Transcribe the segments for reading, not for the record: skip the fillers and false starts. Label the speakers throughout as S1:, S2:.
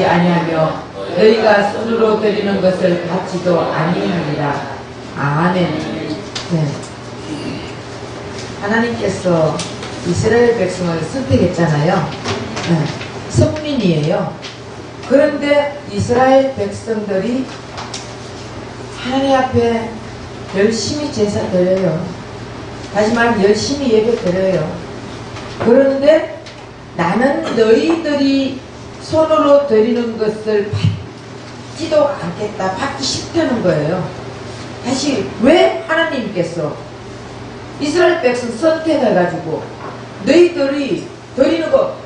S1: 받지 아니하며 너희가 손으로 드리는 것을 받지도 아니하리라. 아멘. 네. 하나님께서 이스라엘 백성을 선택했잖아요. 네. 선민이에요. 그런데 이스라엘 백성들이 하나님 앞에 열심히 제사 드려요. 다시 말하면 열심히 예배 드려요. 그런데 나는 너희들이 손으로 드리는 것을 받지도 않겠다. 받기 싫다는 거예요. 다시 왜 하나님께서 이스라엘 백성 선택해가지고 너희들이 드리는 거,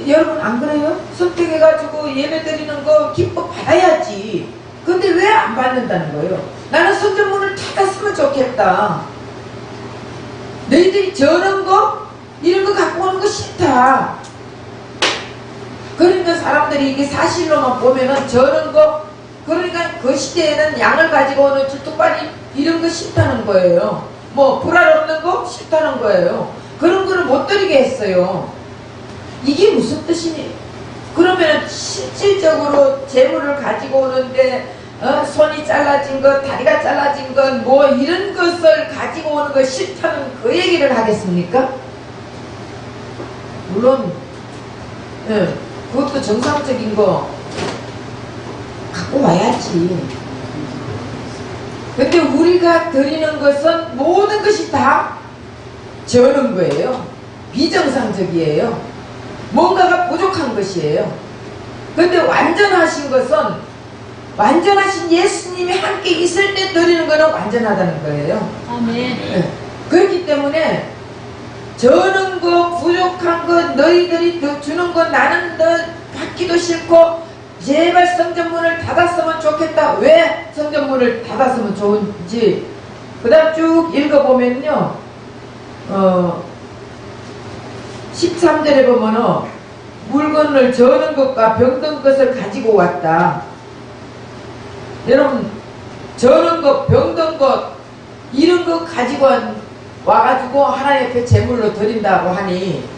S1: 여러분 안 그래요? 선택해가지고 예배 드리는 거 기뻐 받아야지. 근데 왜 안 받는다는 거예요? 나는 성전문을 닫았으면 좋겠다. 너희들이 저런 거 이런 거 갖고 오는 거 싫다. 그러니까 사람들이 이게 사실로만 보면은 저런 거, 그러니까 그 시대에는 양을 가지고 오는 줄뚝발이 이런 거 싫다는 거예요. 뭐 불알 없는 거 싫다는 거예요. 그런 거를 못 드리게 했어요. 이게 무슨 뜻이니? 그러면 실질적으로 재물을 가지고 오는데 손이 잘라진 것, 다리가 잘라진 것, 뭐 이런 것을 가지고 오는 거 싫다는 그 얘기를 하겠습니까? 물론 그것도 정상적인 거 갖고 와야지. 근데 우리가 드리는 것은 모든 것이 다 저런 거예요. 비정상적이에요. 뭔가가 부족한 것이에요. 근데 완전하신 것은 완전하신 예수님이 함께 있을 때 드리는 거는 완전하다는 거예요.
S2: 아멘.
S1: 네. 그렇기 때문에 저런 거 부족한 거 너희들이 주는 거 나는 너 받기도 싫고 제발 성전문을 닫았으면 좋겠다. 왜 성전문을 닫았으면 좋은지 그 다음 쭉 읽어보면요 13절에 보면은 물건을 저는 것과 병든 것을 가지고 왔다. 여러분 저런 것 병든 것 이런 거 가지고 와가지고 하나님 앞에 제물로 드린다고 하니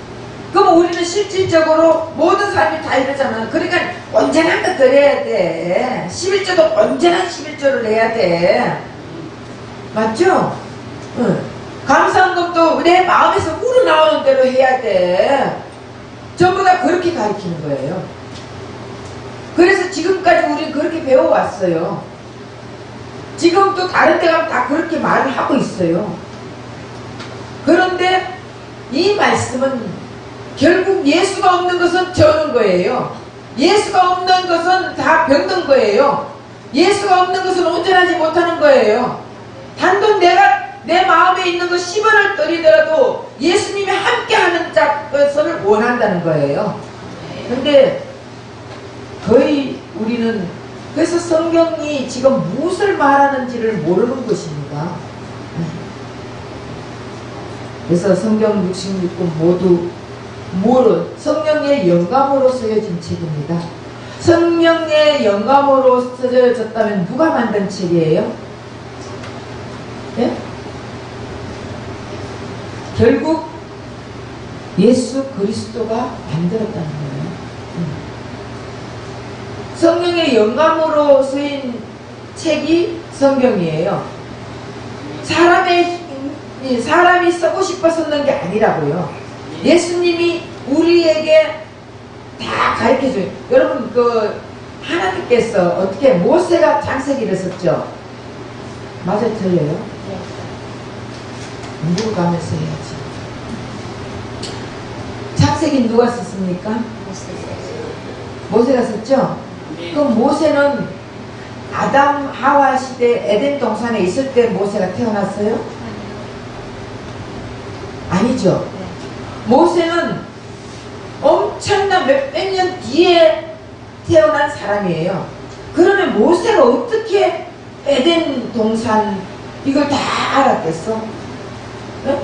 S1: 그럼 우리는 실질적으로 모든 사람이 다 이러잖아. 그러니까 온전한 거 드려야 돼. 11조도 온전한 11조를 해야 돼. 맞죠? 응. 감사한 것도 내 마음에서 우러나오는 대로 해야 돼. 전부 다 그렇게 가르치는 거예요. 그래서 지금까지 우리는 그렇게 배워왔어요. 지금도 다른 데 가면 다 그렇게 말을 하고 있어요. 그런데 이 말씀은 결국 예수가 없는 것은 저는 거예요. 예수가 없는 것은 다 병든 거예요. 예수가 없는 것은 온전하지 못하는 거예요. 단돈 내가 내 마음에 있는 거 10원을 드리더라도 예수님이 함께하는 것을 원한다는 거예요. 근데 거의 우리는 그래서 성경이 지금 무엇을 말하는지를 모르는 것입니다. 그래서 성경 66권 모두 성령의 영감으로 쓰여진 책입니다. 성령의 영감으로 쓰여졌다면 누가 만든 책이에요? 예? 결국 예수 그리스도가 만들었다는 거예요. 성령의 영감으로 쓰인 책이 성경이에요. 사람이 쓰고 싶어서 쓴 게 아니라고요. 예수님이 우리에게 다 가르쳐줘요. 여러분 하나님께서 어떻게 모세가 창세기를 썼죠? 맞아요? 틀려요? 공부를 가면서 해야지. 창세기 누가 썼습니까? 모세가 썼죠? 그럼 모세는 아담 하와 시대 에덴 동산에 있을 때 모세가 태어났어요? 아니죠. 모세는 엄청난 몇백 년 뒤에 태어난 사람이에요. 그러면 모세가 어떻게 에덴 동산 이걸 다 알았겠어? 네?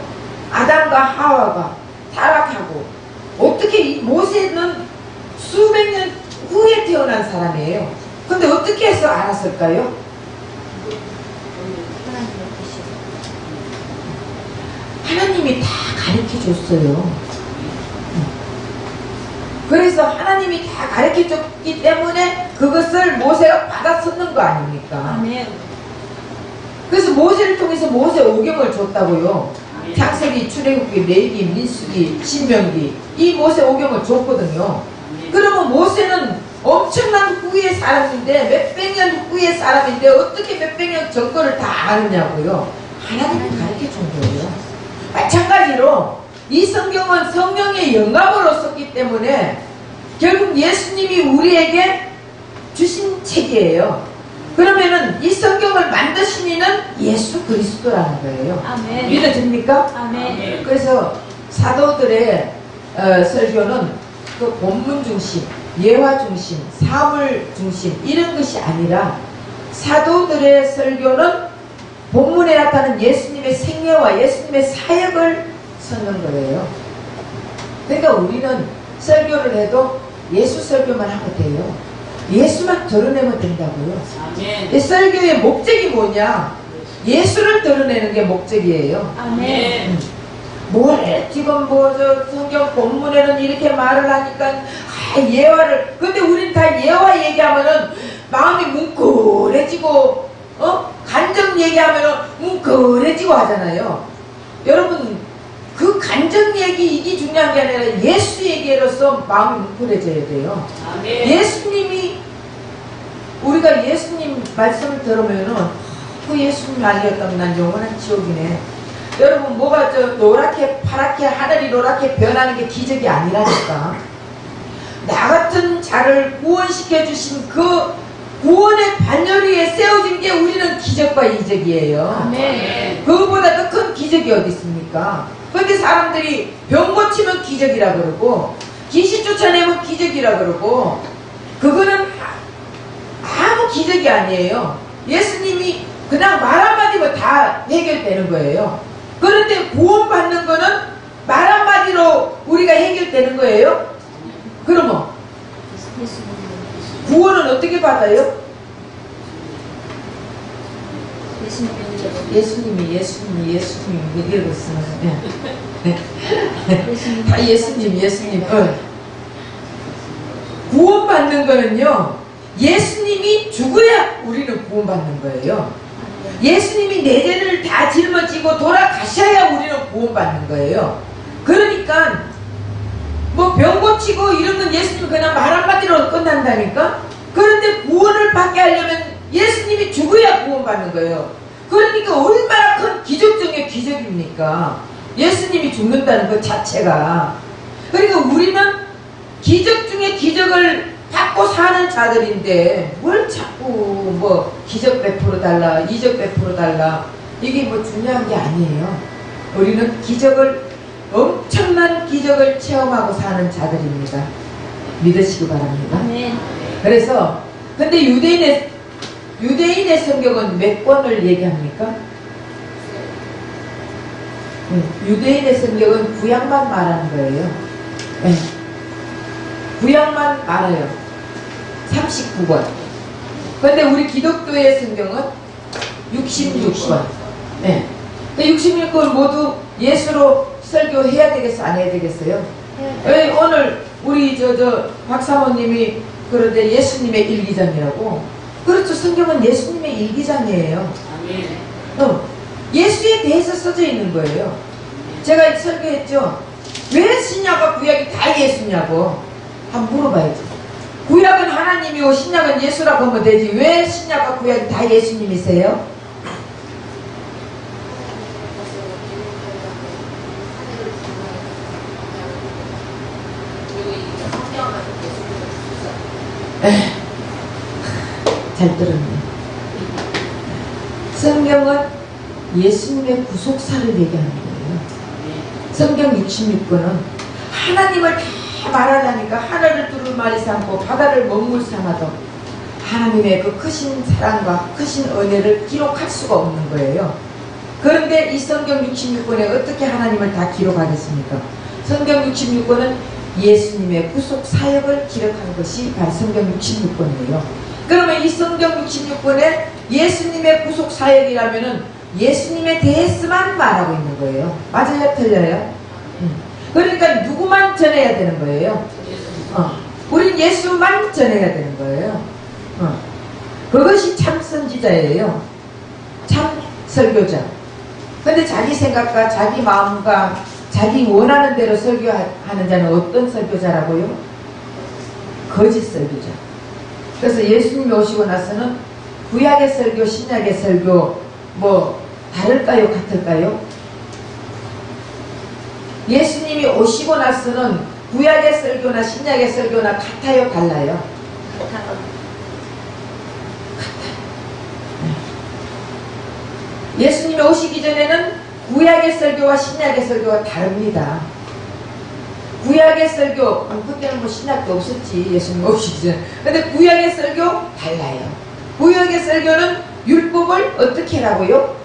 S1: 아담과 하와가 타락하고 어떻게 모세는 수백 년 후에 태어난 사람이에요. 근데 어떻게 해서 알았을까요? 하나님이 다 가르쳐 줬어요. 그래서 하나님이 다 가르쳐 줬기 때문에 그것을 모세가 받아 썼는 거 아닙니까?
S2: 아멘.
S1: 그래서 모세를 통해서 모세 오경을 줬다고요.
S2: 아멘.
S1: 창세기, 출애굽기, 레위기, 민수기, 신명기 이 모세 오경을 줬거든요.
S2: 아멘.
S1: 그러면 모세는 엄청난 후의 사람인데 몇백 년 후의 사람인데 어떻게 몇백 년 전거를 다 아느냐고요. 하나님이 가르쳐 준 거예요. 마찬가지로 이 성경은 성령의 영감으로 썼기 때문에 결국 예수님이 우리에게 주신 책이에요. 그러면은 이 성경을 만드신 이는 예수 그리스도라는 거예요.
S2: 아멘.
S1: 믿어집니까?
S2: 아멘.
S1: 그래서 사도들의 설교는 그 본문 중심, 예화 중심, 사물 중심 이런 것이 아니라 사도들의 설교는 본문에 나타나는 예수님의 생애와 예수님의 사역을 쓰는 거예요. 그러니까 우리는 설교를 해도 예수 설교만 하면 돼요. 예수만 드러내면 된다고요.
S2: 아멘.
S1: 이 설교의 목적이 뭐냐? 예수를 드러내는 게 목적이에요.
S2: 아멘.
S1: 뭘 지금 뭐 저 성경 본문에는 이렇게 말을 하니까 예화를 근데 우린 다 예화 얘기하면은 마음이 뭉클해지고 간정 얘기하면은 뭉클해지고 하잖아요. 여러분 그 간정 얘기 이게 중요한 게 아니라 예수 얘기로서 마음이 뭉클해져야 돼요.
S2: 아멘.
S1: 예수님이 우리가 예수님 말씀을 들으면은 그 예수님 아니었다면 난 영원한 지옥이네. 여러분 뭐가 저 노랗게 파랗게 하늘이 노랗게 변하는 게 기적이 아니라니까. 나 같은 자를 구원시켜 주신 그 구원의 반열위에 세워진 게 우리는 기적과 이적이에요.
S2: 아멘.
S1: 그거보다 더 큰 기적이 어디 있습니까? 그런데 사람들이 병 고치면 기적이라 그러고 귀신 쫓아내면 기적이라 그러고 그거는 아무 기적이 아니에요. 예수님이 그냥 말 한마디면 다 해결되는 거예요. 그런데 구원받는 거는 말 한마디로 우리가 해결되는 거예요. 그러면 구원은 어떻게 받아요? 예수님이 이러고 있어요. 다 예수님. 구원받는 거는요. 예수님이 죽어야 우리는 구원받는 거예요. 예수님이 내 죄를 다 짊어지고 돌아가셔야 우리는 구원받는 거예요. 그러니까 뭐 병 고치고 이런 건 예수님이 그냥 말 한마디로 끝난다니까. 그런데 구원을 받게 하려면 예수님이 죽어야 구원받는 거예요. 그러니까 얼마나 큰 기적 중에 기적입니까? 예수님이 죽는다는 것 자체가. 그러니까 우리는 기적 중에 기적을 받고 사는 자들인데 뭘 자꾸 뭐 기적 100% 달라, 이적 100% 달라 이게 뭐 중요한 게 아니에요. 우리는 엄청난 기적을 체험하고 사는 자들입니다. 믿으시기 바랍니다.
S2: 아멘.
S1: 그래서 근데 유대인의 성경은 몇 권을 얘기합니까? 유대인의 성경은 구약만 말하는 거예요. 네. 구약만 말해요. 39권. 근데 우리 기독교의 성경은 66권. 네. 66권 모두 예수로 설교해야 되겠어? 안 해야 되겠어요? 왜 오늘 우리 박사모님이 그런데 예수님의 일기장이라고. 그렇죠. 성경은 예수님의 일기장이에요.
S2: 아멘.
S1: 예수에 대해서 써져 있는 거예요. 제가 설교했죠. 왜 신약과 구약이 다 예수냐고 한번 물어봐야지. 구약은 하나님이고 신약은 예수라고 하면 되지. 왜 신약과 구약이 다 예수님이세요? 잘 들었네. 성경은 예수님의 구속사를 얘기하는 거예요. 성경 66권은 하나님을 다 말하려니까 하늘을 두루마리 삼고 바다를 먹물 삼아도 하나님의 그 크신 사랑과 크신 은혜를 기록할 수가 없는 거예요. 그런데 이 성경 66권에 어떻게 하나님을 다 기록하겠습니까? 성경 66권은 예수님의 구속 사역을 기록한 것이 바로 성경 66권이에요. 그러면 이 성경 66권에 예수님의 구속 사역이라면은 예수님에 대해서만 말하고 있는 거예요. 맞아요? 틀려요? 그러니까 누구만 전해야 되는 거예요? 우린 예수만 전해야 되는 거예요. 그것이 참 선지자예요. 참 설교자. 근데 자기 생각과 자기 마음과 자기 원하는 대로 설교하는 자는 어떤 설교자라고요? 거짓 설교자. 그래서 예수님이 오시고 나서는 구약의 설교, 신약의 설교 뭐 다를까요? 같을까요? 예수님이 오시고 나서는 구약의 설교나 신약의 설교나 같아요? 달라요? 예수님이 오시기 전에는 구약의 설교와 신약의 설교가 다릅니다. 구약의 설교, 그때는 뭐 신약도 없었지, 예수님 오시기 전에. 근데 구약의 설교 달라요. 구약의 설교는 율법을 어떻게 하라고요?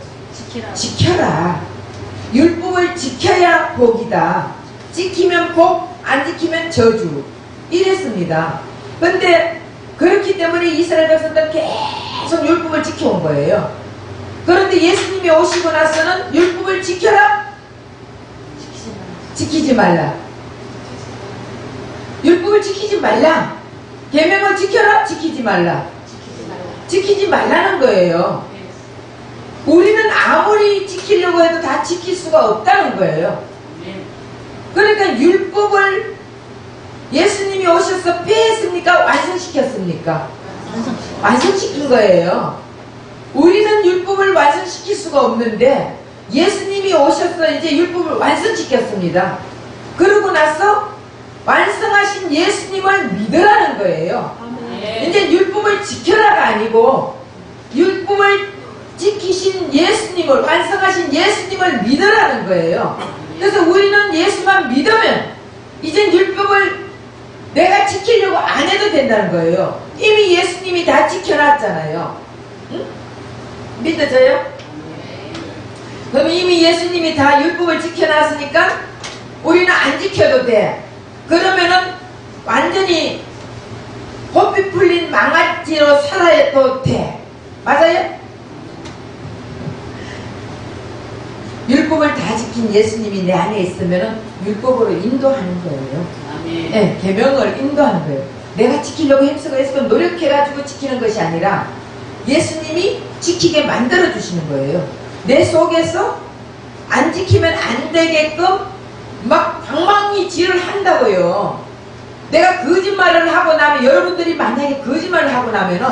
S1: 지켜라. 율법을 지켜야 복이다. 지키면 복, 안 지키면 저주. 이랬습니다. 근데 그렇기 때문에 이스라엘 백성들은 계속 율법을 지켜온 거예요. 그런데 예수님이 오시고 나서는 율법을 지켜라? 지키지 말라. 율법을 지키지 말라. 계명을 지켜라? 지키지 말라. 지키지 말라는 거예요. 우리는 아무리 지키려고 해도 다 지킬 수가 없다는 거예요. 그러니까 율법을 예수님이 오셔서 폐했습니까? 완성시켰습니까? 완성시킨 거예요. 우리는 율법을 완성시킬 수가 없는데 예수님이 오셔서 이제 율법을 완성시켰습니다. 그러고 나서 완성하신 예수님을 믿으라는 거예요. 이제 율법을 지켜라가 아니고 율법을 지키신 예수님을, 완성하신 예수님을 믿으라는 거예요. 그래서 우리는 예수만 믿으면 이젠 율법을 내가 지키려고 안 해도 된다는 거예요. 이미 예수님이 다 지켜놨잖아요. 응? 믿어져요? 그럼 이미 예수님이 다 율법을 지켜놨으니까 우리는 안 지켜도 돼. 그러면은 완전히 호피 풀린 망아지로 살아도 돼. 맞아요? 율법을 다 지킨 예수님이 내 안에 있으면은 율법으로 인도하는 거예요. 네, 계명을 인도하는 거예요. 내가 지키려고 힘쓰고 애쓰고 노력해가지고 지키는 것이 아니라 예수님이 지키게 만들어 주시는 거예요. 내 속에서 안 지키면 안 되게끔 막 방망이질을 한다고요. 내가 거짓말을 하고 나면, 여러분들이 만약에 거짓말을 하고 나면은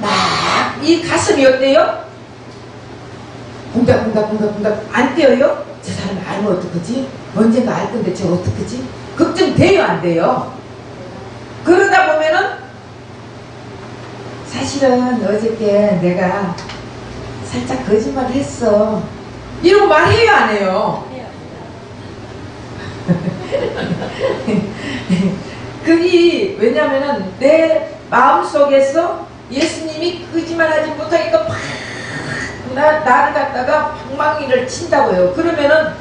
S1: 막 이 가슴이 어때요? 붕닥붕닥 안 뛰어요? 저 사람이 알면 어떡하지? 언젠가 알 건데 저 어떡하지? 걱정돼요? 안 돼요? 그러다 보면은 사실은 어저께 내가 살짝 거짓말을 했어. 이러고 말해요? 안 해요? 그게 왜냐면은 내 마음속에서 예수님이 거짓말하지 못하니까 나를 갖다가 방망이를 친다고요. 그러면은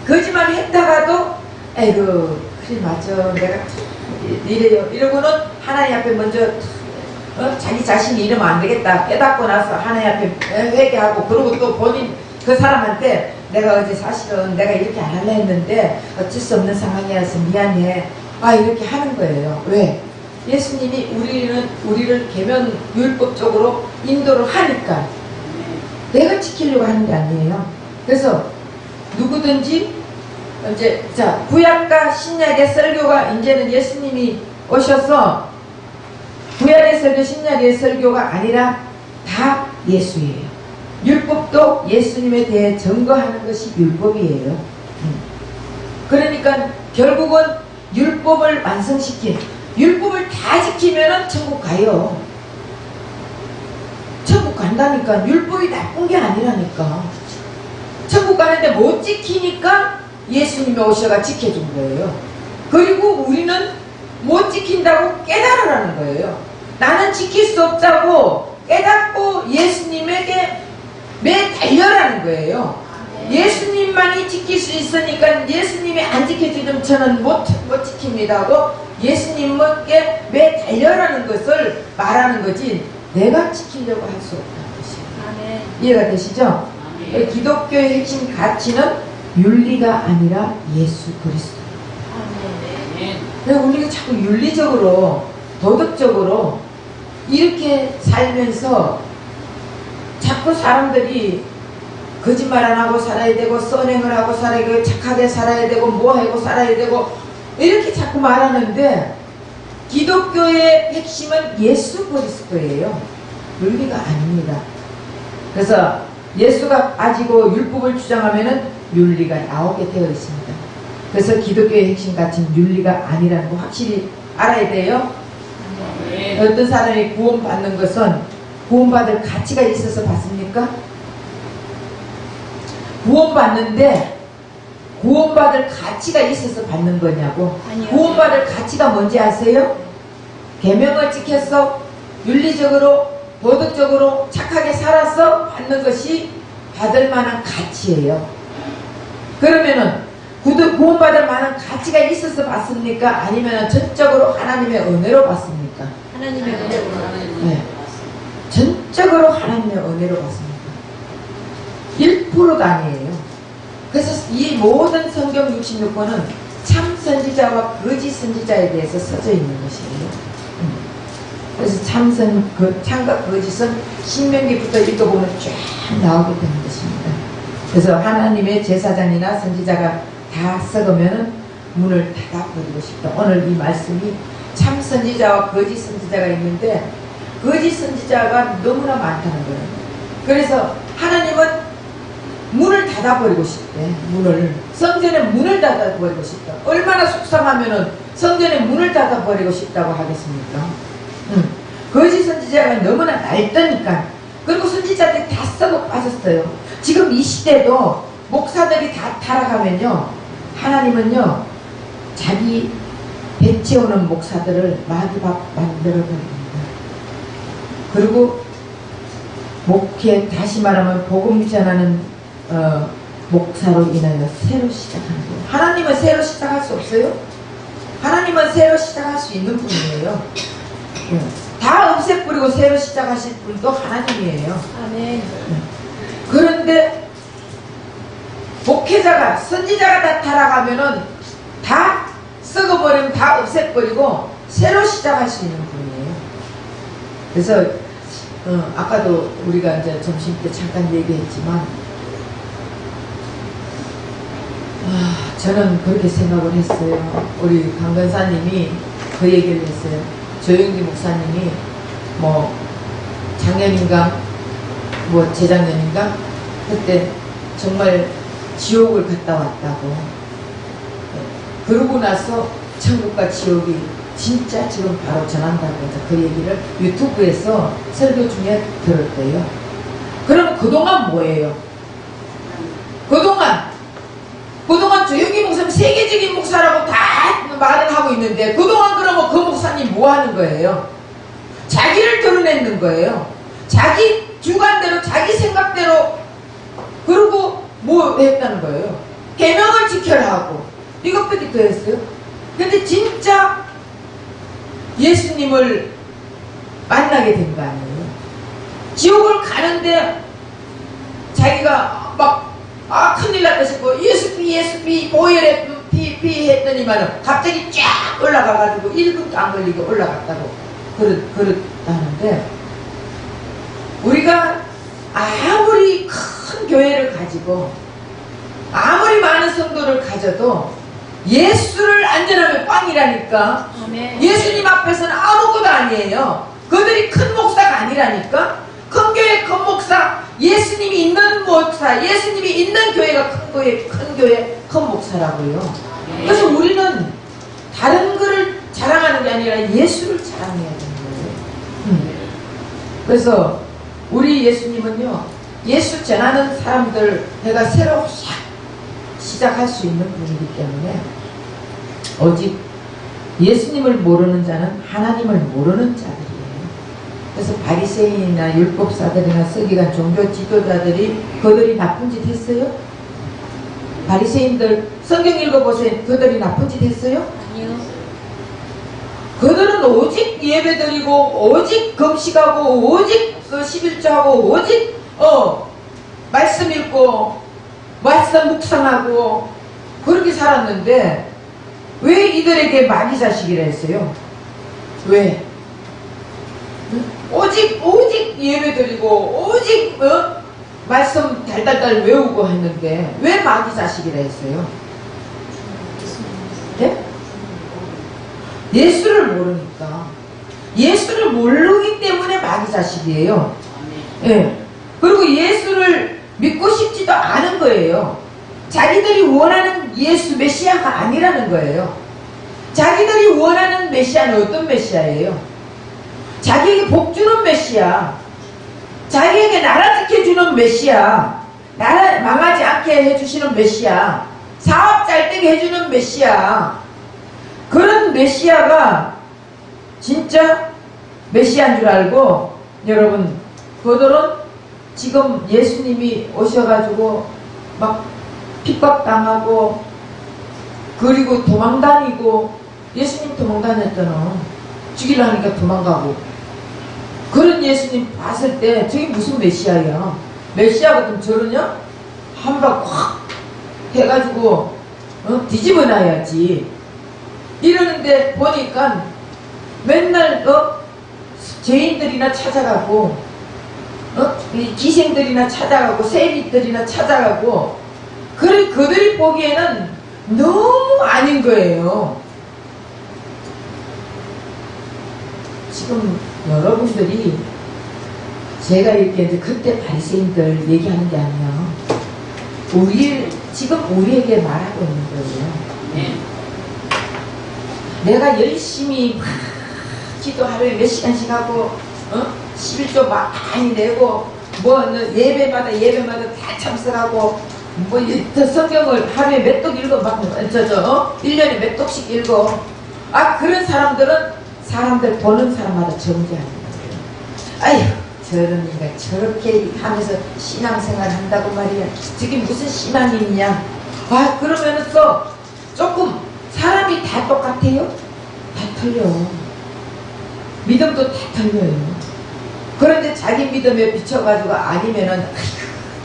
S1: 거짓말을 했다가도 에이구 그래 맞아 내가 이래요 이러고는 하나님 앞에 먼저 자기 자신이 이러면 안 되겠다 깨닫고 나서 하나님 앞에 회개하고, 그러고 또 본인 그 사람한테 내가 어제 사실은 내가 이렇게 안 하려 했는데 어쩔 수 없는 상황이어서 미안해, 이렇게 하는 거예요. 왜? 예수님이 우리를 계명 율법적으로 인도를 하니까 내가 지키려고 하는 게 아니에요. 그래서 누구든지 이제 구약과 신약의 설교가 이제는 예수님이 오셔서 구약의 설교, 신약의 설교가 아니라 다 예수예요. 율법도 예수님에 대해 증거하는 것이 율법이에요. 그러니까 결국은 율법을 완성시킨, 율법을 다 지키면은 천국 가요. 천국 간다니까. 율법이 나쁜 게 아니라니까. 천국 가는데 못 지키니까 예수님이 오셔가 지켜준 거예요. 그리고 우리는 못 지킨다고 깨달으라는 거예요. 나는 지킬 수 없다고 깨닫고 예수님에게 매달려라는 거예요. 예수님만이 지킬 수 있으니까 예수님이 안 지켜주면 저는 못 지킵니다 하고 예수님께 매달려라는 것을 말하는 거지 내가 지키려고 할 수 없다는 것이에요. 이해가 되시죠? 기독교의 핵심 가치는 윤리가 아니라 예수 그리스도. 그래서 우리가 자꾸 윤리적으로, 도덕적으로 이렇게 살면서 자꾸 사람들이 거짓말 안 하고 살아야 되고, 선행을 하고 살아야 되고, 착하게 살아야 되고, 뭐 하고 살아야 되고, 이렇게 자꾸 말하는데, 기독교의 핵심은 예수 그리스도예요. 윤리가 아닙니다. 그래서 예수가 빠지고 율법을 주장하면은 윤리가 나오게 되어 있습니다. 그래서 기독교의 핵심 가치는 윤리가 아니라는 거 확실히 알아야 돼요.
S2: 네.
S1: 어떤 사람이 구원받는 것은 구원받을 가치가 있어서 받습니까? 구원받는데 구원받을 가치가 있어서 받는 거냐고.
S3: 아니요.
S1: 구원받을 가치가 뭔지 아세요? 계명을 지켜서 윤리적으로, 도덕적으로 착하게 살아서 받는 것이 받을 만한 가치예요. 그러면은 구원받을 만한 가치가 있어서 받습니까? 아니면 전적으로 하나님의 은혜로 받습니까?
S3: 하나님의 은혜로.
S1: 네. 전적으로 하나님의 은혜로 받습니다. 1%도 아니에요. 그래서 이 모든 성경 66권은 참 선지자와 거짓 선지자에 대해서 써져 있는 것이에요. 그래서 참과 거짓은 신명기부터 읽어보면 쫙 나오게 되는 것입니다. 그래서 하나님의 제사장이나 선지자가 다 썩으면 문을 닫아버리고 싶다. 오늘 이 말씀이 참 선지자와 거짓 선지자가 있는데 거짓 선지자가 너무나 많다는 거예요. 그래서 하나님은 문을 닫아버리고 싶대. 성전에 문을 닫아버리고 싶다. 얼마나 속상하면은 성전에 문을 닫아버리고 싶다고 하겠습니까? 거짓 선지자가 너무나 날떠니까. 그리고 선지자들이 다 썩어 빠졌어요. 지금 이 시대도 목사들이 다 타락하면요, 하나님은요 자기 배 채우는 목사들을 마귀밥 만들어버립니다. 그리고 목회, 다시 말하면 복음 전하는 목사로 인하여 새로 시작하는 거예요. 하나님은 새로 시작할 수 없어요? 하나님은 새로 시작할 수 있는 분이에요. 다 없애버리고 새로 시작하실 분도 하나님이에요.
S3: 아멘.
S1: 그런데 목회자가, 선지자가 다 타락하면은 다 썩어버리면 다 없애버리고 새로 시작할 수 있는 분이에요. 그래서 아까도 우리가 이제 점심 때 잠깐 얘기했지만 저는 그렇게 생각을 했어요. 우리 강건사님이 그 얘기를 했어요. 조영기 목사님이 뭐 작년인가 뭐 재작년인가 그때 정말 지옥을 갔다 왔다고. 그러고 나서 천국과 지옥이 진짜 지금 바로 전한다고 해서 그 얘기를 유튜브에서 설교 중에 들었대요. 그럼 그동안 뭐예요? 그동안 조영기 목사님 세계적인 목사라고 다 말을 하고 있는데 그동안 그러면 그 목사님 뭐 하는 거예요? 자기를 드러내는 거예요. 자기 주관대로, 자기 생각대로. 그리고 뭐 했다는 거예요? 계명을 지켜라 하고 이것밖에 더 했어요. 근데 진짜 예수님을 만나게 된 거 아니에요? 지옥을 가는데 자기가 막 큰일 났다 싶고 예수피 보혈에 피 했더니만 갑자기 쫙 올라가가지고 1분도 안 걸리게 올라갔다고 그랬다는데, 우리가 아무리 큰 교회를 가지고 아무리 많은 성도를 가져도 예수를 안전하면 꽝이라니까.
S3: 아멘.
S1: 예수님 앞에서는 아무것도 아니에요. 그들이 큰 목사가 아니라니까. 큰 교회 큰 목사, 예수님이 있는 목사, 예수님이 있는 교회가 큰 교회 큰 목사라고요. 그래서 우리는 다른 거를 자랑하는 게 아니라 예수를 자랑해야 되는 거예요. 그래서 우리 예수님은요, 예수 전하는 사람들 내가 새로 시작할 수 있는 분이기 때문에 오직 예수님을 모르는 자는 하나님을 모르는 자들이에요. 그래서 바리새인이나 율법사들이나 서기관 종교 지도자들이 그들이 나쁜 짓 했어요? 바리새인들 성경 읽어보세요. 그들이 나쁜 짓 했어요?
S3: 아니요.
S1: 그들은 오직 예배드리고 오직 금식하고 오직 11조하고 오직 말씀 읽고 말씀 묵상하고 그렇게 살았는데 왜 이들에게 마귀 자식이라 했어요? 왜? 오직 예배 드리고 오직 말씀 달달달 외우고 했는데 왜 마귀 자식이라 했어요? 네? 예수를 모르니까. 예수를 모르기 때문에 마귀 자식이에요. 예. 그리고 예수를 믿고 싶지도 않은 거예요. 자기들이 원하는 예수 메시아가 아니라는 거예요. 자기들이 원하는 메시아는 어떤 메시아예요? 자기에게 복 주는 메시아, 자기에게 나라 지켜주는 메시아, 나라 망하지 않게 해주시는 메시아, 사업 잘 되게 해주는 메시아, 그런 메시아가 진짜 메시아인 줄 알고, 여러분, 그들은 지금 예수님이 오셔가지고 막 핍박당하고 그리고 도망다니고, 예수님 도망다녔잖아. 죽이려니까 도망가고. 그런 예수님 봤을 때 저게 무슨 메시아야? 메시아 같으면 저러냐? 한 방 확 해가지고 뒤집어 놔야지. 이러는데 보니까 맨날 죄인들이나 찾아가고 이 기생들이나 찾아가고 세리들이나 찾아가고, 그들이 보기에는 너무 아닌 거예요. 지금 여러분들이 제가 이렇게 이제 그때 바리새인들 얘기하는 게 아니야. 지금 우리에게 말하고 있는 거예요. 내가 열심히 막 기도 하루에 몇 시간씩 하고 11조 많이 내고 예배마다 다 참석하고 성경을 하루에 몇 독 읽어 막 1년에 몇 독씩 읽어. 그런 사람들 보는 사람마다 정죄하는 거예요. 아휴, 저런 인간 저렇게 하면서 신앙생활 한다고 말이야. 저게 무슨 신앙이 있냐. 그러면은 또 조금 사람이 다 똑같아요? 다 틀려. 믿음도 다 틀려요. 그런데 자기 믿음에 비춰가지고 아니면은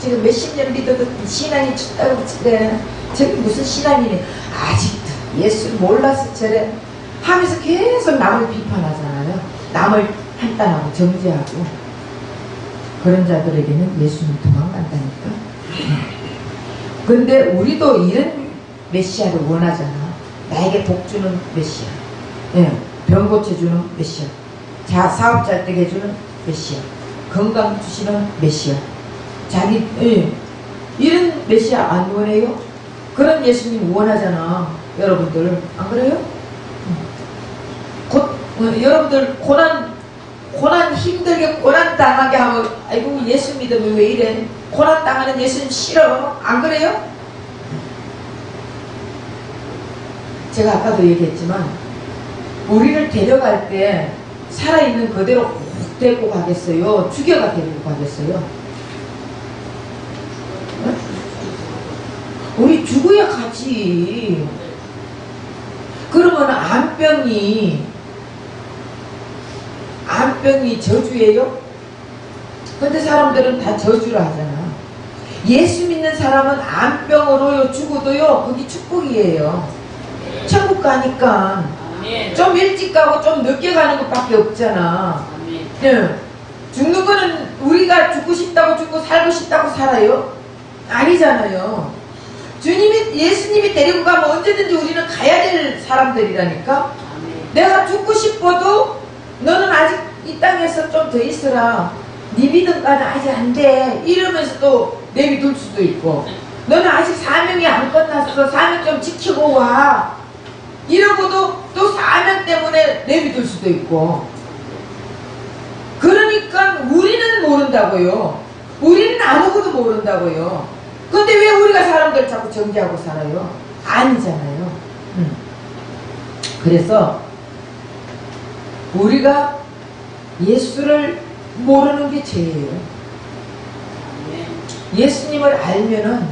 S1: 지금 몇십 년 믿어도 신앙이 춥다고 그래. 저게 무슨 신앙이니. 아직도 예수를 몰라서 저래 하면서 계속 남을 비판하잖아요. 남을 판단하고 정죄하고. 그런 자들에게는 예수님 도망간다니까. 근데 우리도 이런 메시아를 원하잖아. 나에게 복 주는 메시아, 병 고쳐주는 메시아, 사업 잘 되게 해주는 메시아, 건강 주시는 메시아, 이런 메시아 안 원해요? 그런 예수님 원하잖아. 여러분들 안 그래요? 여러분들 고난 힘들게 고난 당하게 하면 아이고 예수 믿으면 왜 이래? 고난 당하는 예수님 싫어. 안 그래요? 제가 아까도 얘기했지만 우리를 데려갈 때 살아있는 그대로 꼭 데리고 가겠어요? 죽여가 데리고 가겠어요? 우리 죽어야 가지. 그러면 암병이 저주예요? 근데 사람들은 다 저주를 하잖아. 예수 믿는 사람은 암병으로요 죽어도요 그게 축복이에요. 천국 가니까 좀 일찍 가고 좀 늦게 가는 것밖에 없잖아. 죽는 거는 우리가 죽고 싶다고 죽고 살고 싶다고 살아요? 아니잖아요. 예수님이 데리고 가면 언제든지 우리는 가야 될 사람들이라니까. 내가 죽고 싶어도 너는 아직 이 땅에서 좀 더 있으라. 네 믿음까지 아직 안 돼. 이러면서 또 내비둘 수도 있고, 너는 아직 사명이 안 끝났어. 사명 좀 지키고 와. 이러고도 또 사명 때문에 내비둘 수도 있고. 그러니까 우리는 모른다고요. 우리는 아무것도 모른다고요. 근데 왜 우리가 사람들 자꾸 정죄하고 살아요? 아니잖아요. 그래서 우리가 예수를 모르는 게 죄예요. 예수님을 알면은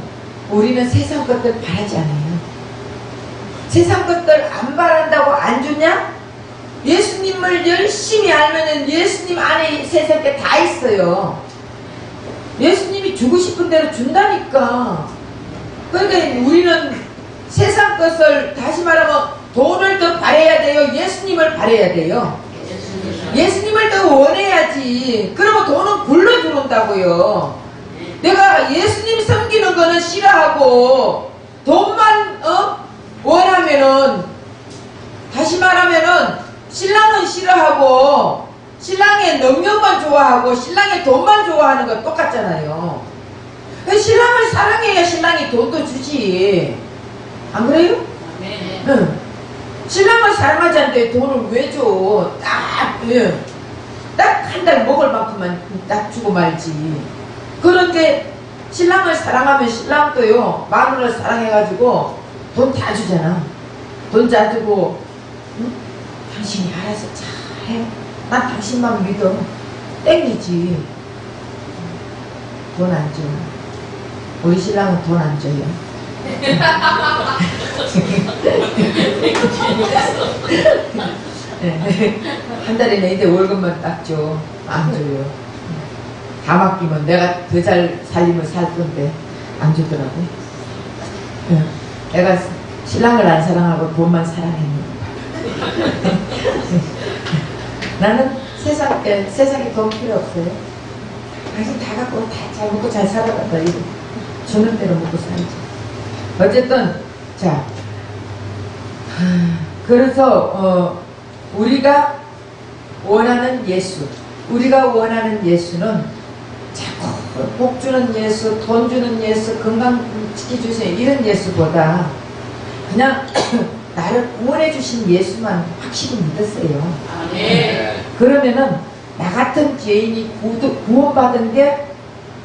S1: 우리는 세상 것들 바라지 않아요. 세상 것들 안 바란다고 안 주냐? 예수님을 열심히 알면은 예수님 안에 세상 게 다 있어요. 예수님이 주고 싶은 대로 준다니까. 그러니까 우리는 세상 것을, 다시 말하면 돈을 더 바래야 돼요? 예수님을 바래야 돼요? 예수님을 더 원해야지. 그러면 돈은 굴러 들어온다고요. 내가 예수님 섬기는 거는 싫어하고 돈만 원하면은, 다시 말하면은 신랑은 싫어하고 신랑의 능력만 좋아하고 신랑의 돈만 좋아하는 건 똑같잖아요. 신랑을 사랑해야 신랑이 돈도 주지. 안 그래요? 응. 신랑을 사랑하지 않는데 돈을 왜 줘? 딱 한 달 먹을 만큼만 딱 주고 말지. 그런데 신랑을 사랑하면 신랑도요, 마누라를 사랑해가지고 돈 다 주잖아. 돈 다 주고, 응? 당신이 알아서 잘해. 난 당신만 믿어. 땡기지. 돈 안 줘. 우리 신랑은 돈 안 줘요. 한 달에 내인데 월급만 딱 줘. 안 줘요. 다 맡기면 내가 더 잘 살림을 살 건데 안 주더라고. 내가 신랑을 안 사랑하고 돈만 사랑했는데. 나는 세상에 돈 필요 없어요. 당신 다 갖고 다 잘 먹고 잘 살아간다. 이거 주는 대로 먹고 살지. 어쨌든 자, 그래서 우리가 원하는 예수, 우리가 원하는 예수는 자꾸 복 주는 예수, 돈 주는 예수, 건강 지켜주세요 이런 예수보다 그냥 나를 구원해 주신 예수만 확실히 믿었어요. 그러면은 나 같은 죄인이 구원받은 게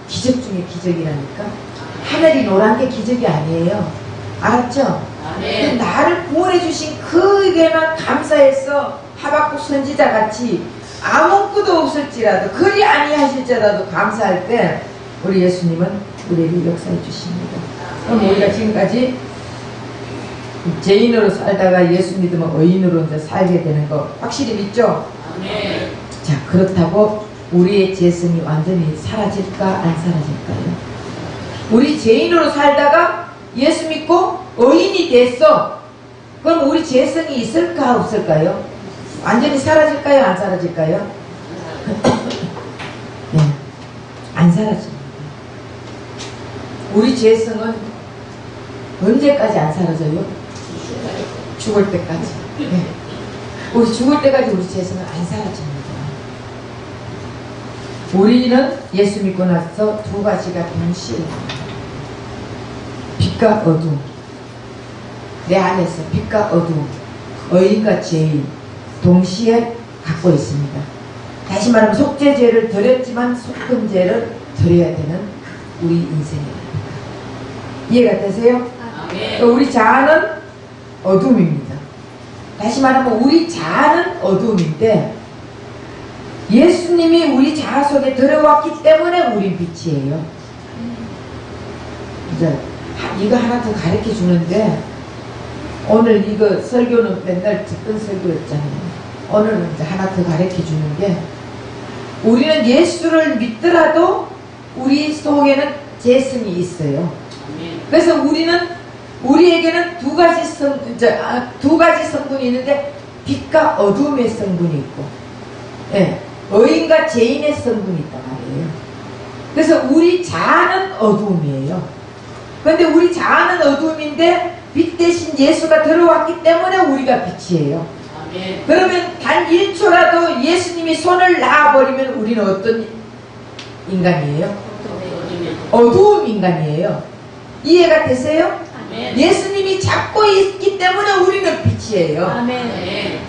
S1: 기적 중에 기적이라니까. 하늘이 노란 게 기적이 아니에요. 알았죠? 근데 나를 구원해 주신 그에게만 감사해서 하박국 선지자 같이 아무것도 없을지라도 그리 아니하실지라도 감사할 때 우리 예수님은 우리에게 역사해 주십니다. 그럼 우리가 지금까지 죄인으로 살다가 예수 믿으면 의인으로 이제 살게 되는 거 확실히 믿죠? 자, 그렇다고 우리의 죄성이 완전히 사라질까 안 사라질까요? 우리 죄인으로 살다가 예수 믿고 의인이 됐어. 그럼 우리 죄성이 있을까 없을까요? 완전히 사라질까요 안 사라질까요? 네, 안 사라집니다. 우리 죄성은 언제까지 안 사라져요? 죽을 때까지. 네. 우리 죽을 때까지 우리 죄성은 안 사라집니다. 우리는 예수 믿고 나서 두 가지가 동시에, 빛과 어둠, 내 안에서 빛과 어둠, 의인과 죄인 동시에 갖고 있습니다. 다시 말하면 속죄죄를 드렸지만 속금죄를 드려야 되는 우리 인생입니다. 이해가 되세요? 우리 자아는 어둠입니다. 다시 말하면 우리 자아는 어둠인데 예수님이 우리 자아 속에 들어왔기 때문에 우린 빛이에요. 이제 이거 하나 더 가르쳐 주는데, 오늘 이거 설교는 맨날 듣던 설교였잖아요. 오늘은 이제 하나 더 가르쳐 주는 게, 우리는 예수를 믿더라도 우리 속에는 죄성이 있어요. 그래서 우리에게는 두 가지 성분이 있는데, 빛과 어둠의 성분이 있고, 예, 의인과 죄인의 성분이 있단 말이에요. 그래서 우리 자아는 어둠이에요. 그런데 우리 자아는 어둠인데 빛 대신 예수가 들어왔기 때문에 우리가 빛이에요. 그러면 단 1초라도 예수님이 손을 놔버리면 우리는 어떤 인간이에요? 어두운 인간이에요. 이해가 되세요? 예수님이 잡고 있기 때문에 우리는 빛이에요.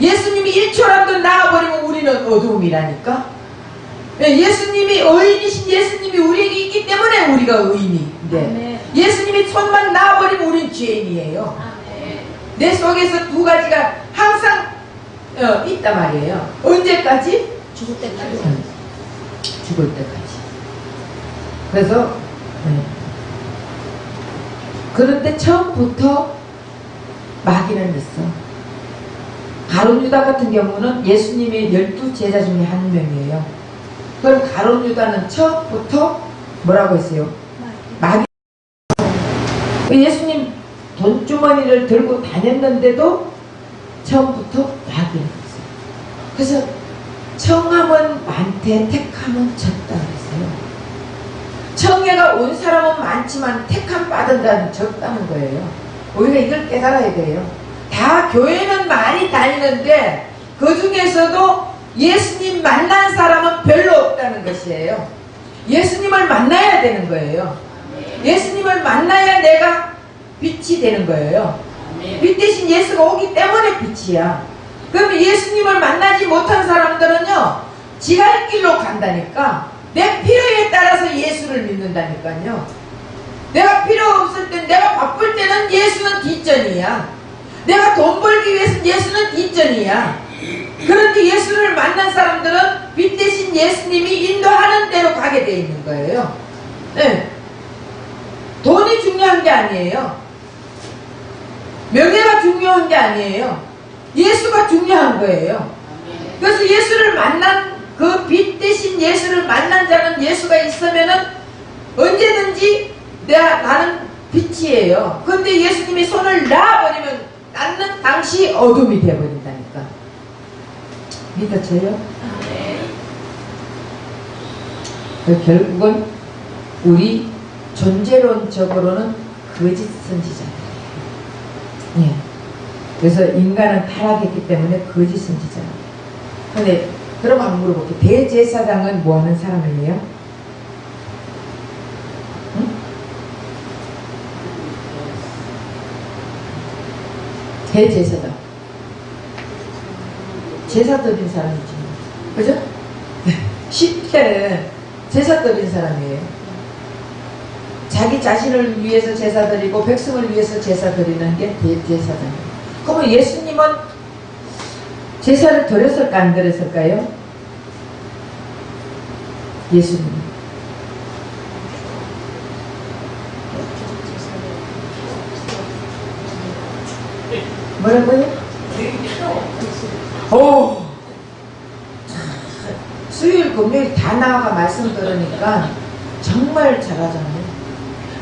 S1: 예수님이 1초라도 나와버리면 우리는 어두움이라니까. 예수님이 의인이신 예수님이 우리에게 있기 때문에 우리가 의인인데, 예수님이 손만 나와버리면 우리는 죄인이에요. 내 속에서 두 가지가 항상 있단 말이에요. 언제까지?
S2: 죽을 때까지.
S1: 죽을 때까지. 그래서 그런데 처음부터 마귀는 있어. 가룟 유다 같은 경우는 예수님의 12 제자 중에 한 명이에요. 그럼 가룟 유다는 처음부터 뭐라고 했어요? 마귀. 예수님 돈주머니를 들고 다녔는데도 처음부터 약이라고 했어요. 그래서 청함은 많되 택함은 적다 그랬어요. 청해가 온 사람은 많지만 택함 받은 자는 적다는 거예요. 우리가 이걸 깨달아야 돼요. 다 교회는 많이 다니는데 그 중에서도 예수님 만난 사람은 별로 없다는 것이에요. 예수님을 만나야 되는 거예요. 예수님을 만나야 내가 빛이 되는 거예요. 빛 대신 예수가 오기 때문에 빛이야. 그러면 예수님을 만나지 못한 사람들은요, 지갈 길로 간다니까. 내 필요에 따라서 예수를 믿는다니까요. 내가 필요 없을 때, 내가 바쁠 때는 예수는 뒷전이야. 내가 돈 벌기 위해서는 예수는 뒷전이야. 그런데 예수를 만난 사람들은 빛 대신 예수님이 인도하는 대로 가게 돼 있는 거예요. 네. 돈이 중요한 게 아니에요. 명예가 중요한 게 아니에요. 예수가 중요한 거예요. 그래서 예수를 만난 그 빛 대신 예수를 만난 자는 예수가 있으면은 언제든지 나는 빛이에요. 근데 예수님이 손을 놔버리면 닿는 당시 어둠이 되어버린다니까. 믿어져요? 결국은 우리 존재론적으로는 거짓 선지자예요. 예. 그래서 인간은 타락했기 때문에 거짓 선지자예요. 근데 그럼 한번 물어볼게요. 대제사장은 뭐하는 사람이에요? 응? 대제사장 제사 드린 사람이지, 그죠? 10대는 제사 드린 사람이에요. 자기 자신을 위해서 제사 드리고 백성을 위해서 제사 드리는 게 대제사장이에요. 그러면 예수님은 제사를 드렸을까 안 드렸을까요? 예수님 뭐라고요? 오, 수요일 금요일 다 나와가 말씀 들으니까 정말 잘하잖아요.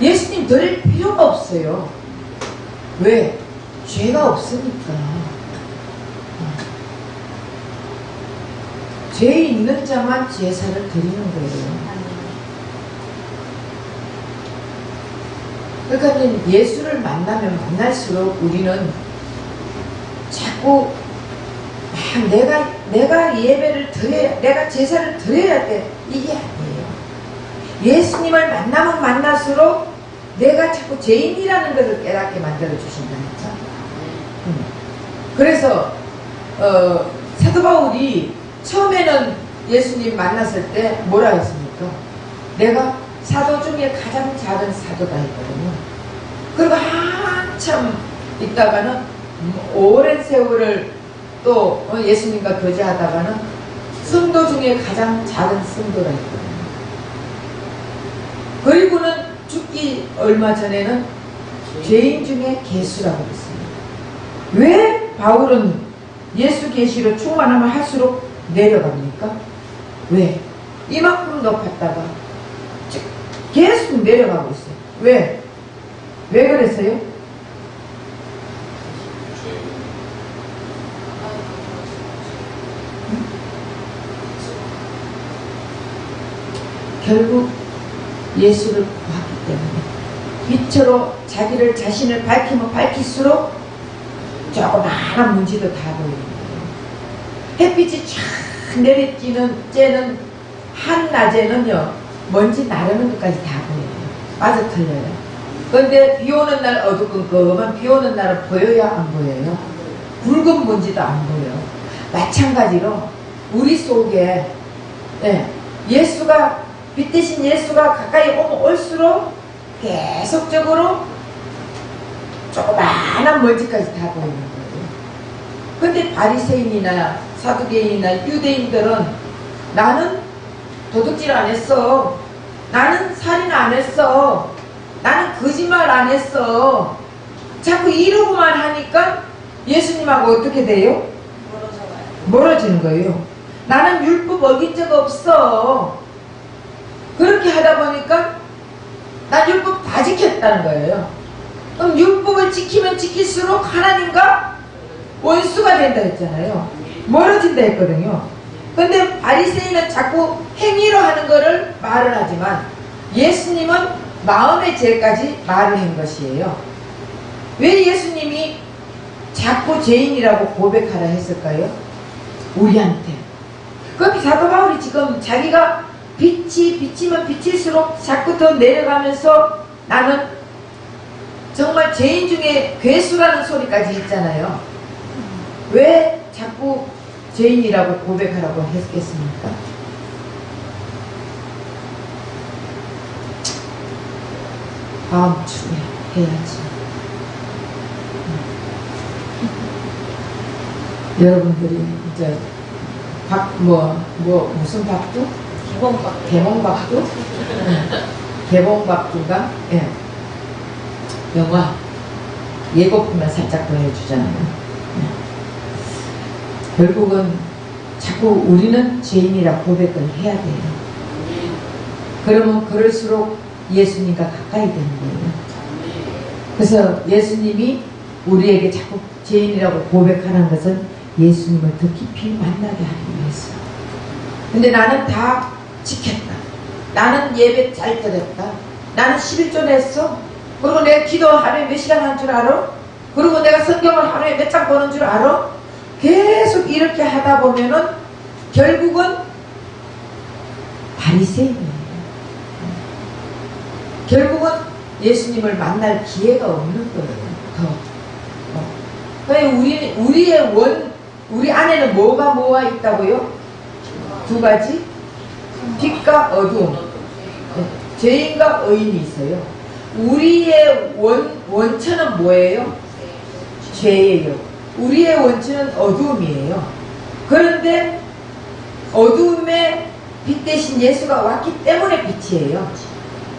S1: 예수님 드릴 필요가 없어요. 왜? 죄가 없으니까. 죄 있는 자만 제사를 드리는 거예요. 그러니까 예수를 만나면 만날수록 우리는 자꾸 내가 예배를 드려야, 내가 제사를 드려야 돼, 이게 아니에요. 예수님을 만나면 만날수록 내가 자꾸 죄인이라는 것을 깨닫게 만들어 주신다니까. 그래서 사도 바울이 처음에는 예수님 만났을 때 뭐라 했습니까? 내가 사도 중에 가장 작은 사도다 했거든요. 그리고 한참 있다가는 오랜 세월을 또 예수님과 교제하다가는 성도 중에 가장 작은 성도라 했거든요. 그리고는 죽기 얼마 전에는 죄인 중에 개수라고 했습니다. 왜 바울은 예수 계시로 충만하면 할수록 내려갑니까? 왜? 이만큼 높았다가 계속 내려가고 있어요. 왜? 왜 그랬어요? 결국 예수를 구하기 때문에 빛으로 자기를 자신을 밝히면 밝힐수록 조그마한 문제도 다 보이는 거예요. 햇빛이 쫙 내리쬐는 째는 한낮에는요 먼지 나르는 것까지 다 보여요. 맞아 틀려요. 그런데 비 오는 날 어두컴컴한 비 오는 날은 보여야 안 보여요? 붉은 먼지도 안 보여요. 마찬가지로 우리 속에 예수가 빛 대신 예수가 가까이 오면 올수록 계속적으로 조그마한 먼지까지 다 보이는 거예요. 근데 바리새인이나 사두개인이나 유대인들은 나는 도둑질 안 했어, 나는 살인 안 했어, 나는 거짓말 안 했어, 자꾸 이러고만 하니까 예수님하고 어떻게 돼요? 멀어지는 거예요. 나는 율법 어긴 적 없어. 그렇게 하다 보니까 난 율법 다 지켰다는 거예요. 그럼 율법을 지키면 지킬수록 하나님과 원수가 된다 했잖아요. 멀어진다 했거든요. 근데 바리새인은 자꾸 행위로 하는 거를 말을 하지만 예수님은 마음의 죄까지 말을 한 것이에요. 왜 예수님이 자꾸 죄인이라고 고백하라 했을까요? 우리한테. 그 사도 바울이 지금 자기가 빛이 비치면 비칠수록 자꾸 더 내려가면서 나는 정말 죄인 중에 괴수라는 소리까지 있잖아요. 왜 자꾸 죄인이라고 고백하라고 했겠습니까? 다음 주에 해야지. 여러분들이 이제 무슨 박두? 개봉박두? 개봉박두가 예. 영화 예고편만 살짝 보여주잖아요. 예. 결국은 자꾸 우리는 죄인이라 고백을 해야 돼요. 그러면 그럴수록 예수님과 가까이 되는 거예요. 그래서 예수님이 우리에게 자꾸 죄인이라고 고백하는 것은 예수님을 더 깊이 만나게 하기 위해서. 근데 나는 다 지켰다. 나는 예배 잘 드렸다. 나는 11조 냈어. 그리고 내가 기도 하루에 몇 시간 한 줄 알아? 그리고 내가 성경을 하루에 몇 장 보는 줄 알아? 계속 이렇게 하다 보면은 결국은 바리새인이에요. 결국은 예수님을 만날 기회가 없는 거예요. 그러니까 우리 안에는 뭐가 있다고요? 두 가지? 빛과 어두움. 죄인과 의인이 있어요. 우리의 원천은 뭐예요? 죄예요. 우리의 원천은 어두움이에요. 그런데 어두움에 빛 대신 예수가 왔기 때문에 빛이에요.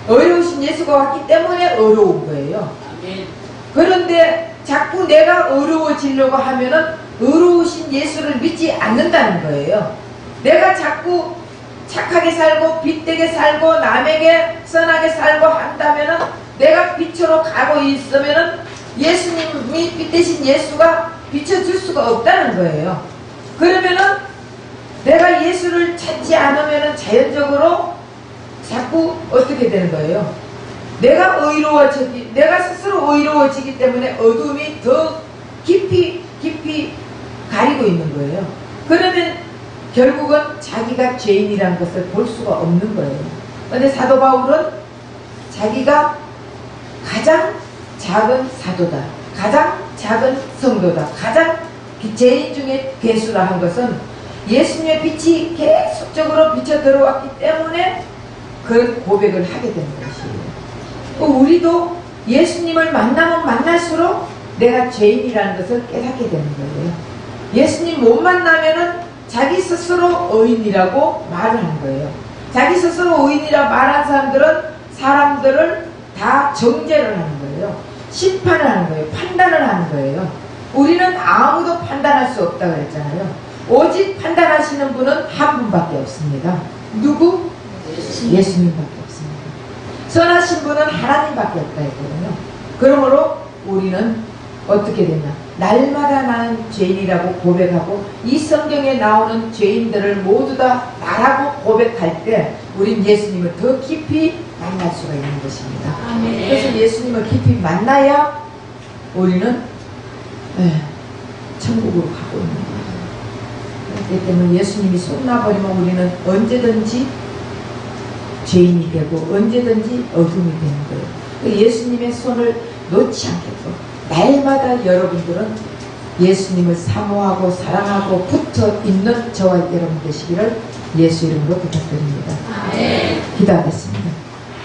S1: 어려우신 예수가 왔기 때문에 어려운 거예요. 그런데 자꾸 내가 어려워지려고 하면은 어려우신 예수를 믿지 않는다는 거예요. 내가 자꾸 착하게 살고 빛되게 살고 남에게 선하게 살고 한다면은 내가 빛으로 가고 있으면은 예수님이 빛 대신 예수가 비춰줄 수가 없다는 거예요. 그러면은 내가 예수를 찾지 않으면은 자연적으로 자꾸 어떻게 되는 거예요? 내가 스스로 의로워지기 때문에 어둠이 더 깊이 가리고 있는 거예요. 그러면 결국은 자기가 죄인이라는 것을 볼 수가 없는 거예요. 그런데 사도 바울은 자기가 가장 작은 사도다, 가장 작은 성도다, 가장 죄인 중에 괴수라 한 것은 예수님의 빛이 계속적으로 비쳐 들어왔기 때문에 그 고백을 하게 되는 것이에요. 우리도 예수님을 만나면 만날수록 내가 죄인이라는 것을 깨닫게 되는 거예요. 예수님 못 만나면은 자기 스스로 의인이라고 말을 하는 거예요. 자기 스스로 의인이라 말한 사람들을 다 정죄를 하는 거예요. 심판을 하는 거예요. 판단을 하는 거예요. 우리는 아무도 판단할 수 없다고 그랬잖아요. 오직 판단하시는 분은 한 분밖에 없습니다. 누구? 예수님밖에 없습니다. 선하신 분은 하나님밖에 없다 했거든요. 그러므로 우리는 어떻게 되냐? 날마다 나는 죄인이라고 고백하고 이 성경에 나오는 죄인들을 모두 다 나라고 고백할 때 우린 예수님을 더 깊이 만날 수가 있는 것입니다.
S2: 아멘.
S1: 그래서 예수님을 깊이 만나야 우리는 천국으로 가고 있는 거예요. 그렇기 때문에 예수님이 손 놔버리면 우리는 언제든지 죄인이 되고 언제든지 어둠이 되는 거예요. 예수님의 손을 놓지 않겠고 날마다 여러분들은 예수님을 사모하고 사랑하고 붙어 있는 저와 여러분 되시기를 예수 이름으로 부탁드립니다. 기도하겠습니다.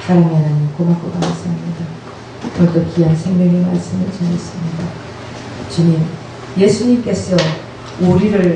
S1: 사랑의 하나님 고맙고 감사합니다. 오늘도 귀한 생명의 말씀을 전했습니다. 주님, 예수님께서 우리를